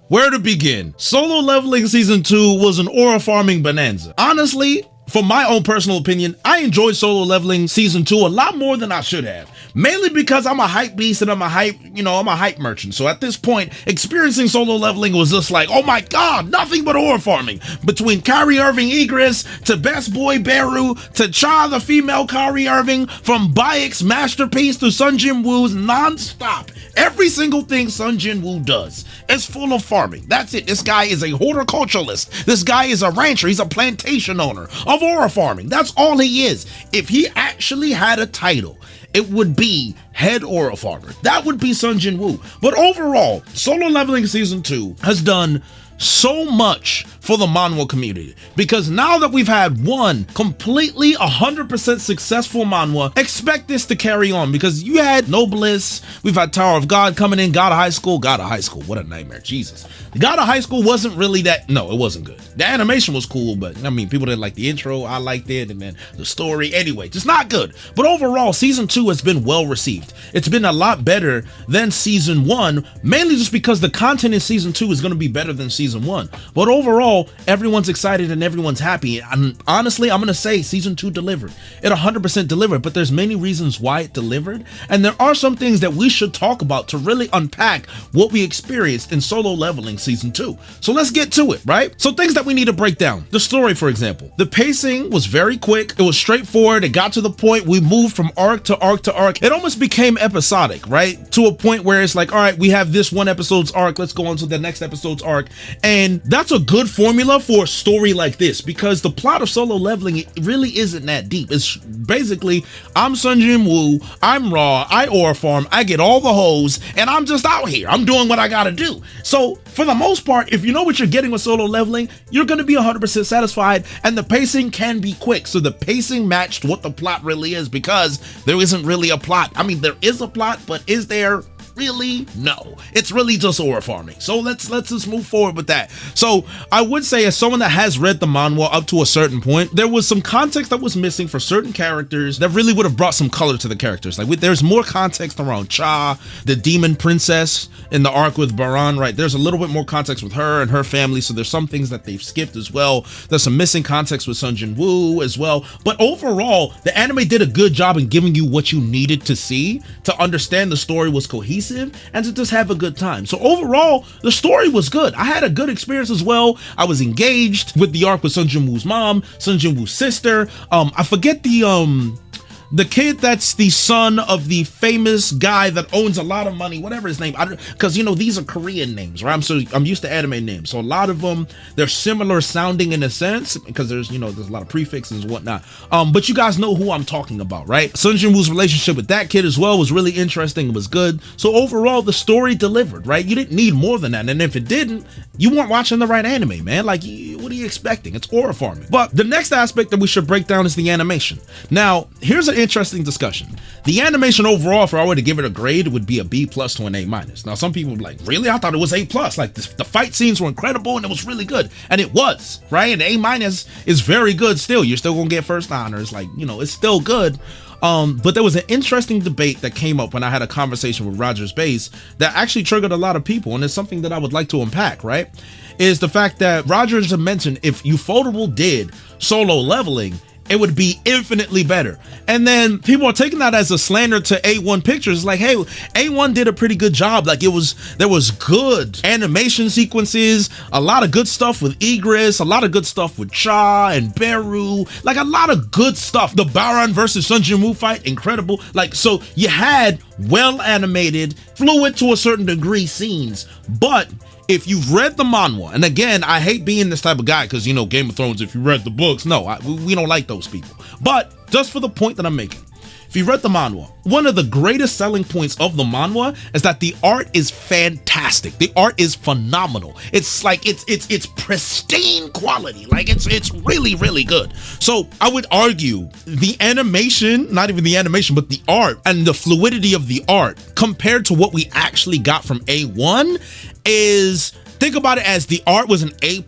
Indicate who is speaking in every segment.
Speaker 1: Where to begin? Solo Leveling Season 2 was an aura farming bonanza. Honestly, for my own personal opinion, I enjoyed Solo Leveling Season 2 a lot more than I should have. Mainly because I'm a hype beast and I'm a hype merchant. So at this point, experiencing Solo Leveling was just like, oh my god, nothing but aura farming. Between Kyrie Irving Egress, to Best Boy Beru, to Cha the female Kyrie Irving, from Bayek's Masterpiece to Sun Jin Woo's non-stop. Every single thing Sun Jin Woo does is full of farming. That's it. This guy is a horticulturalist. This guy is a rancher. He's a plantation owner of aura farming. That's all he is. If he actually had a title, it would be Head Aura Farmer. That would be Sun Jin Woo. But overall, Solo Leveling Season 2 has done so much for the manhwa community, because now that we've had one completely 100% successful manhwa, expect this to carry on, because you had Noblesse, we've had Tower of God coming in, God of High School, what a nightmare, Jesus. God of High School wasn't really that, no, it wasn't good. The animation was cool, but I mean, people didn't like the intro, I liked it, and then the story, anyway, just not good. But overall, Season 2 has been well received. It's been a lot better than Season 1, mainly just because the content in Season 2 is going to be better than Season 1. But overall, everyone's excited and everyone's happy. And honestly, I'm going to say Season 2 delivered. It 100% delivered, but there's many reasons why it delivered. And there are some things that we should talk about to really unpack what we experienced in Solo Leveling Season 2. So let's get to it, right? So things that we need to break down. The story, for example. The pacing was very quick. It was straightforward. It got to the point. We moved from arc to arc to arc. It almost became episodic, right? To a point where it's like, all right, we have this one episode's arc. Let's go on to the next episode's arc. And that's a good formula for a story like this, because the plot of Solo Leveling, it really isn't that deep. It's basically, I'm Sun Jin Woo, I'm Raw, I aura farm, I get all the hoes, and I'm just out here. I'm doing what I gotta do. So for the most part, if you know what you're getting with Solo Leveling, you're gonna be 100% satisfied, and the pacing can be quick. So the pacing matched what the plot really is, because there isn't really a plot. I mean, there is a plot, but is there really? No, it's really just aura farming. So let's just move forward with that. So I would say, as someone that has read the manhwa up to a certain point, there was some context that was missing for certain characters that really would have brought some color to the characters. Like, there's more context around Cha, the demon princess in the arc with Baran, right? There's a little bit more context with her and her family, so there's some things that they've skipped as well. There's some missing context with Sun Jin Woo as well. But overall, the anime did a good job in giving you what you needed to see to understand the story was cohesive and to just have a good time. So overall, the story was good. I had a good experience as well. I was engaged with the arc with Sun Jin Woo's mom, Sun Jin Woo's sister. I forget the kid that's the son of the famous guy that owns a lot of money, whatever his name, because these are Korean names, right? I'm used to anime names, so a lot of them, they're similar sounding in a sense, because there's a lot of prefixes and whatnot. But you guys know who I'm talking about, right? Sun Jin Woo's relationship with that kid as well was really interesting. It was good. So overall, the story delivered, right? You didn't need more than that, and if it didn't, you weren't watching the right anime, man. Like, what are you expecting? It's aura farming. But the next aspect that we should break down is the animation. Now, here's an interesting discussion. The animation overall, if I were to give it a grade, would be a B+ to an A-. Now, some people would be like, really? I thought it was A+. Like, the fight scenes were incredible and it was really good. And it was, right? And A- is very good still. You're still gonna get first honors. Like, it's still good. But there was an interesting debate that came up when I had a conversation with Rogers Base that actually triggered a lot of people, and it's something that I would like to unpack, right? Is the fact that Rogers mentioned if Ufotable did Solo Leveling, it would be infinitely better. And then people are taking that as a slander to A1 Pictures. It's like, hey, A1 did a pretty good job. Like, there was good animation sequences, a lot of good stuff with Egress, a lot of good stuff with Cha and Beru, like a lot of good stuff. The Baran versus Sun Jin Woo fight, incredible. Like, so you had well animated, fluid to a certain degree scenes, but if you've read the manhwa, and again, I hate being this type of guy because, Game of Thrones, if you read the books, no, we don't like those people. But just for the point that I'm making, if you read the manhwa, one of the greatest selling points of the manhwa is that the art is fantastic. The art is phenomenal. It's like, it's pristine quality. Like, it's really, really good. So I would argue the animation, not even the animation, but the art and the fluidity of the art compared to what we actually got from A1 is Think about it as the art was an A+,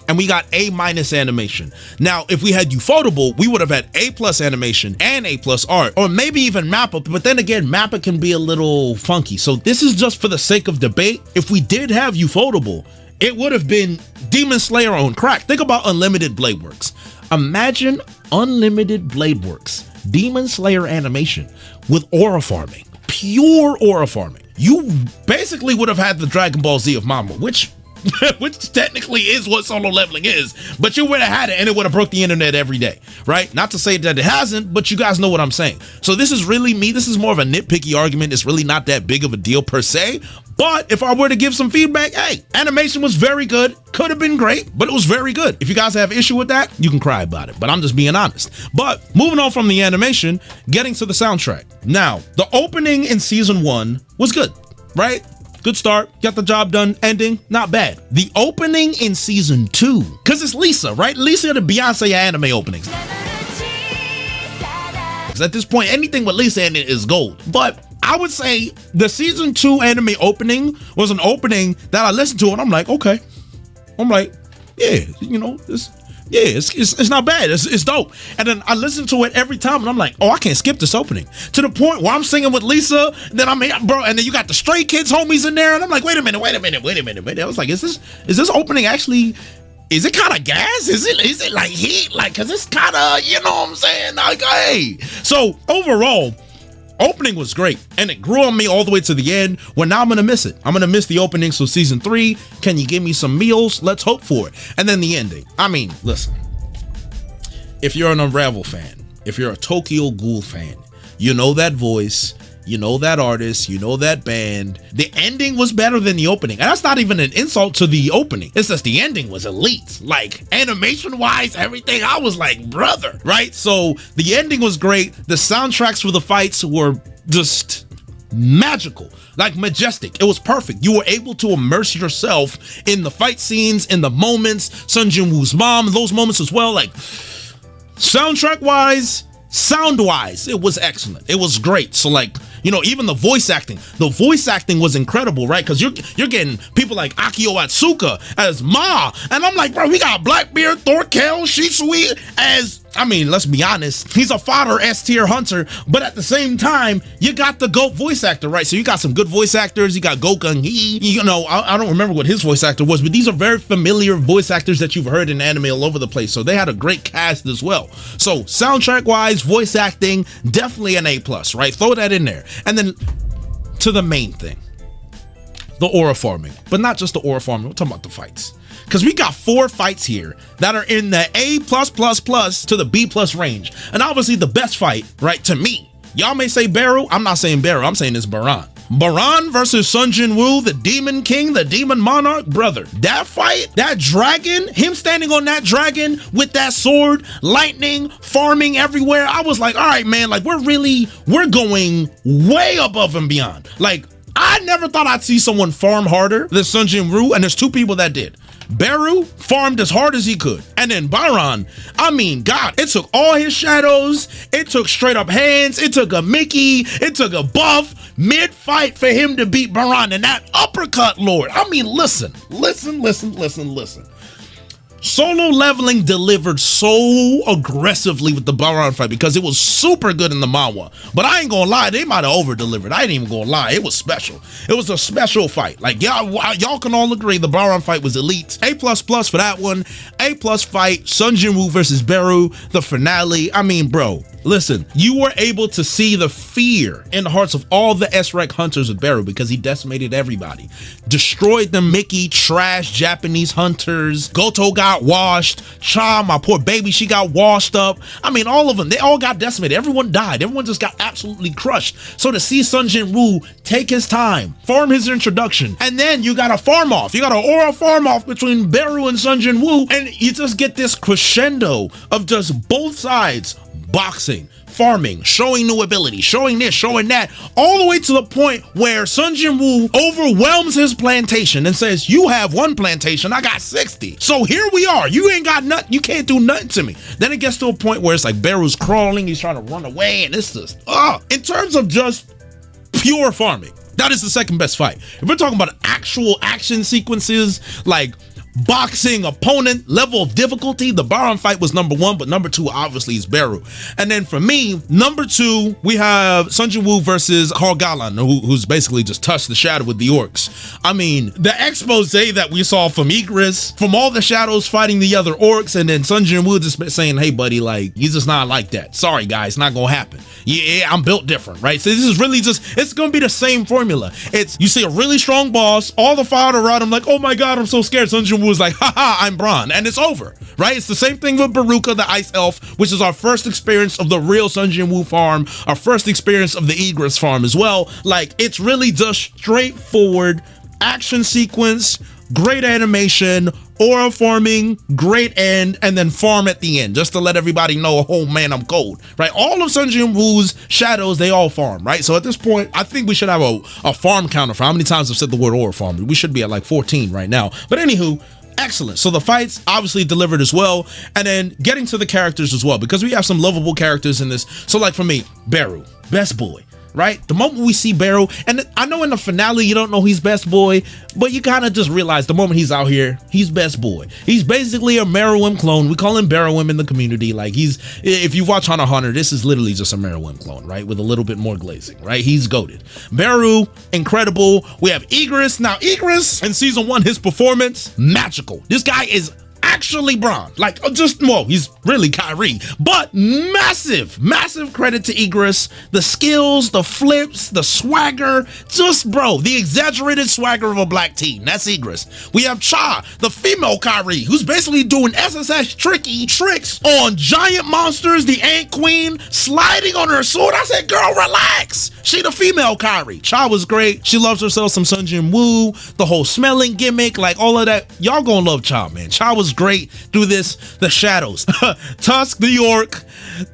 Speaker 1: and we got A- animation. Now, if we had Ufotable, we would have had A+ animation and A+ art, or maybe even Mappa, but then again, Mappa can be a little funky. So this is just for the sake of debate. If we did have Ufotable, it would have been Demon Slayer on crack. Think about Unlimited Blade Works. Imagine Unlimited Blade Works, Demon Slayer animation with aura farming, pure aura farming. You basically would have had the Dragon Ball Z of Mama, which technically is what Solo Leveling is, but you would have had it and it would have broke the internet every day, right? Not to say that it hasn't, but you guys know what I'm saying. So this is really me. This is more of a nitpicky argument. It's really not that big of a deal per se, but if I were to give some feedback, hey, animation was very good. Could have been great, but it was very good. If you guys have issue with that, you can cry about it, but I'm just being honest. But moving on from the animation, getting to the soundtrack. Now, the opening in season 1 was good, right? Good start, got the job done, ending, not bad. The opening in season 2, because it's Lisa, right? Lisa the Beyonce anime openings. At this point, anything with Lisa in it is gold. But I would say the season 2 anime opening was an opening that I listened to and I'm like, okay. I'm like, yeah, you know, it's not bad. It's dope. And then I listen to it every time and I'm like, oh, I can't skip this opening. To the point where I'm singing with Lisa, then I mean, bro, and then you got the Stray Kids homies in there, and I'm like, wait a minute. I was like, is this opening actually, is it kind of gas? Is it like heat? Like, cause it's kind of, you know what I'm saying? Like, hey. So overall, opening was great, and it grew on me all the way to the end, where now I'm gonna miss it. I'm gonna miss the opening. So season 3, can you give me some meals? Let's hope for it. And then the ending. I mean, listen, if you're an Unravel fan, if you're a Tokyo Ghoul fan, you know that voice, you know that artist, you know that band. The ending was better than the opening. And that's not even an insult to the opening. It's just the ending was elite. Like, animation-wise, everything, I was like, brother, right? So the ending was great. The soundtracks for the fights were just magical, like majestic. It was perfect. You were able to immerse yourself in the fight scenes, in the moments, Sun Jin-woo's mom, those moments as well. Like, soundtrack-wise, sound-wise, it was excellent. It was great. So like, you know, even the voice acting was incredible, right? Because you're getting people like Akio Atsuka as Ma, and I'm like, bro, we got Blackbeard, Thorkel, Shisui as, I mean, let's be honest, he's a fodder S-tier hunter, but at the same time, you got the GOAT voice actor, right? So you got some good voice actors. You got Go Gung-hee. You know, I don't remember what his voice actor was, but these are very familiar voice actors that you've heard in anime all over the place. So they had a great cast as well. So soundtrack-wise, voice acting, definitely an A+, right? Throw that in there. And then to the main thing, the aura farming, but not just the aura farming. We're talking about the fights. Because we got 4 fights here that are in the A++ to the B+ range. And obviously the best fight, right, to me, y'all may say Beru. I'm not saying Beru. I'm saying it's Baran. Baran versus Sun Jin-woo, the Demon King, the Demon Monarch, brother. That fight, that dragon, him standing on that dragon with that sword, lightning, farming everywhere. I was like, all right, man, like we're going way above and beyond. Like, I never thought I'd see someone farm harder than Sun Jin-woo, and there's 2 people that did. Beru farmed as hard as he could. And then Baran, I mean, God, it took all his shadows. It took straight up hands. It took a Mickey. It took a buff mid-fight for him to beat Baran. And that uppercut, Lord. I mean, listen. Solo Leveling delivered so aggressively with the Baran fight because it was super good in the manhwa. But I ain't gonna lie, they might have over-delivered. I ain't even gonna lie, it was special. It was a special fight. Like, y'all can all agree the Baran fight was elite. A++ for that one. A+ fight, Sun Jin-woo versus Beru, the finale. I mean, bro, listen, you were able to see the fear in the hearts of all the S-Rec hunters with Beru because he decimated everybody. Destroyed the Mickey trash Japanese hunters. Goto got washed. Cha, my poor baby, she got washed up. I mean, all of them, they all got decimated. Everyone died. Everyone just got absolutely crushed. So to see Sun Jin-woo take his time, farm his introduction, and then you got a farm off. You got an aura farm off between Beru and Sun Jin-woo, and you just get this crescendo of just both sides boxing, farming, showing new ability, showing this, showing that, all the way to the point where Sun Jin-woo overwhelms his plantation and says, you have 1 plantation, I got 60. So here we are. You ain't got nothing. You can't do nothing to me. Then it gets to a point where it's like Beru's crawling, he's trying to run away, and it's just, in terms of just pure farming, That is the second best fight. If we're talking about actual action sequences, like boxing, opponent, level of difficulty, the Baron fight was number one, but number two obviously is Beru. And then for me, number two, we have Sun Jin-woo versus Carl Galan, who's basically just touched the shadow with the orcs. I mean, the expose that we saw from Ygritte, from all the shadows fighting the other orcs, and then Sun Jin-woo just saying, hey buddy, like, he's just not like that. Sorry guys, not gonna happen. Yeah, I'm built different, right? So this is really just, it's gonna be the same formula. It's, you see a really strong boss, all the fire around him like, oh my god, I'm so scared. Sun Jin-woo was like, haha, I'm Bronn, and it's over, right? It's the same thing with Baruka, the Ice Elf, which is our first experience of the real Sun Jin-woo farm, our first experience of the Ygritte farm as well. Like, it's really just straightforward action sequence, great animation, aura farming, great end, and then farm at the end, just to let everybody know, oh man, I'm cold, right? All of Sun Jin-woo's shadows, they all farm, right? So at this point, I think we should have a farm counter for how many times I've said the word aura farm. We should be at like 14 right now. But anywho, excellent. So the fights obviously delivered as well, and then getting to the characters as well, because we have some lovable characters in this. So like for me, Beru, best boy. Right? The moment we see Beru, and I know in the finale you don't know he's best boy, but you kind of just realize the moment he's out here, he's best boy. He's basically a Meruem clone. We call him Beruem in the community. Like, he's, if you watch Hunter x Hunter, this is literally just a Meruem clone, right? With a little bit more glazing, right? He's goated. Beru, incredible. We have Ygritte. Now, Ygritte in season 1, his performance, magical. This guy is actually Bronn, like, just, well, he's really Kyrie, but massive credit to Ygritte. The skills, the flips, the swagger, just, bro, the exaggerated swagger of a black teen. That's Ygritte. We have Cha, the female Kyrie, who's basically doing SSS tricky tricks on giant monsters, the Ant Queen, sliding on her sword. I said, girl, relax. She the female Kyrie. Cha was great. She loves herself some Sun Jin-woo, the whole smelling gimmick, like all of that. Y'all gonna love Cha, man. Cha was great through this, the shadows. Tusk the orc,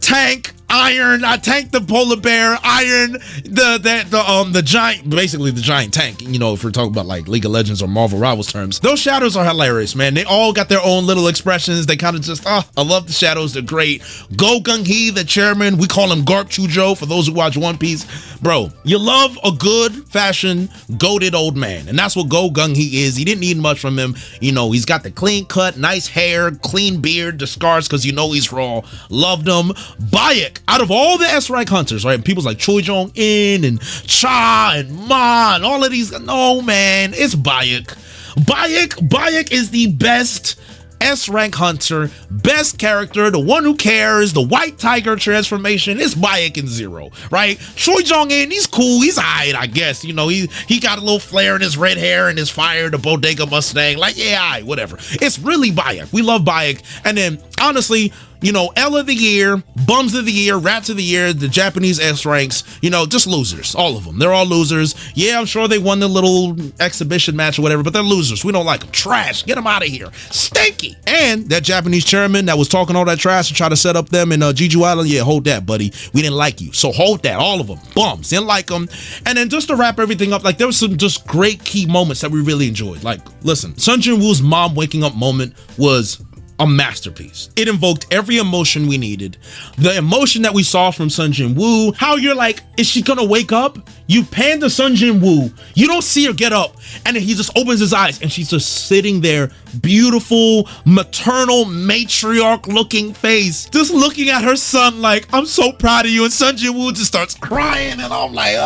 Speaker 1: Tank, Iron, I tanked the polar bear, Iron, the giant, basically the giant tank, you know, if we're talking about like League of Legends or Marvel Rivals terms. Those shadows are hilarious, man. They all got their own little expressions. They kind of just, I love the shadows. They're great. Go Gung-hee, the chairman, we call him Garp Chujo for those who watch One Piece. Bro, you love a good fashion, goated old man. And that's what Go Gung-hee is. He didn't need much from him. You know, he's got the clean cut, nice hair, clean beard, the scars because you know he's raw. Loved him. Bayek, out of all the S-rank hunters, right? People's like Choi Jong-in and Cha and Ma and all of these. No, man, it's Bayek. Bayek is the best S-rank hunter, best character, the one who cares, the white tiger transformation. It's Bayek in Zero, right? Choi Jong-in, he's cool, he's alright, I guess. You know, he got a little flair in his red hair and his fire, the Bodega Mustang. Like, yeah, alright, whatever. It's really Bayek. We love Bayek. And then, honestly, you know, L of the Year, Bums of the Year, Rats of the Year, the Japanese S ranks, you know, just losers. All of them. They're all losers. Yeah, I'm sure they won the little exhibition match or whatever, but they're losers. We don't like them. Trash. Get them out of here. Stinky. And that Japanese chairman that was talking all that trash to try to set up them in Jeju Island, yeah, hold that, buddy. We didn't like you. So hold that. All of them. Bums. Didn't like them. And then just to wrap everything up, like, there was some just great key moments that we really enjoyed. Like, listen, Sun Jin-woo's mom waking up moment was a masterpiece. It invoked every emotion we needed. The emotion that we saw from Sun Jin-woo, how you're like, is she gonna wake up? You pan to Sun Jin-woo, you don't see her get up, and then he just opens his eyes and she's just sitting there, beautiful, maternal, matriarch looking face, just looking at her son like, I'm so proud of you. And Sun Jin-woo just starts crying, and I'm like,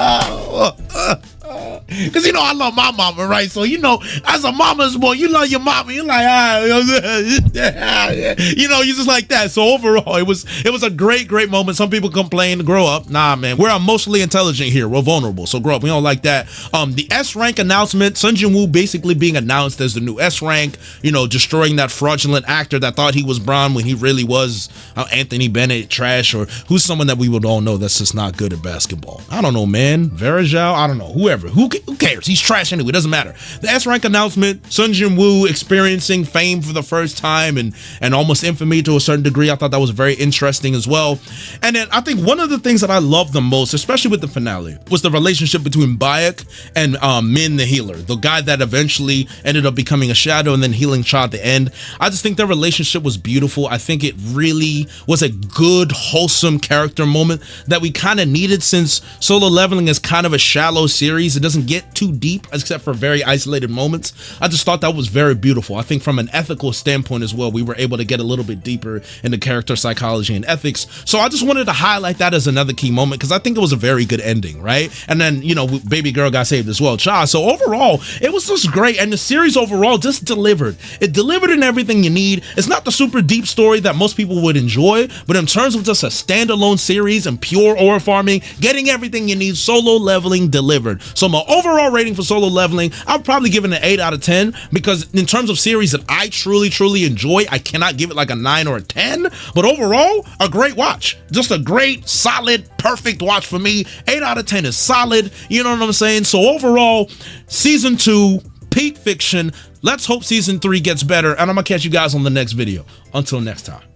Speaker 1: because, you know, I love my mama, right? So, you know, as a mama's boy, you love your mama. You're like, you know, you just like that. So overall, it was a great moment. Some people complain, grow up. Nah, man, we're emotionally intelligent here. We're vulnerable, so grow up. We don't like that. The S rank announcement, Sun Jin-woo basically being announced as the new S rank, you know, destroying that fraudulent actor that thought he was Bronn when he really was Anthony Bennett trash, or who's someone that we would all know that's just not good at basketball. I don't know, man. Verajao, I don't know. Whoever. Who cares? He's trash anyway. It doesn't matter. The S rank announcement, Sun Jin-woo experiencing fame for the first time and almost infamy to a certain degree. I thought that was very interesting as well. And then I think one of the things that I loved the most, especially with the finale, was the relationship between Bayek and Min the healer, the guy that eventually ended up becoming a shadow and then healing Cha at the end. I just think their relationship was beautiful. I think it really was a good, wholesome character moment that we kind of needed, since Solo Leveling is kind of a shallow series. series. It doesn't get too deep except for very isolated moments. I just thought that was very beautiful. I think from an ethical standpoint as well, we were able to get a little bit deeper into character psychology and ethics. So I just wanted to highlight that as another key moment because I think it was a very good ending, right? And then, you know, baby girl got saved as well, Cha. So overall, it was just great. And the series overall just delivered. It delivered in everything you need. It's not the super deep story that most people would enjoy, but in terms of just a standalone series and pure aura farming, getting everything you need, Solo Leveling delivered. So my overall rating for Solo Leveling, I'll probably give it an 8 out of 10 because in terms of series that I truly enjoy, I cannot give it like a 9 or a 10, but overall, a great watch. Just a great, solid, perfect watch for me. 8 out of 10 is solid, you know what I'm saying? So overall, season 2, peak fiction. Let's hope season 3 gets better, and I'm gonna catch you guys on the next video. Until next time.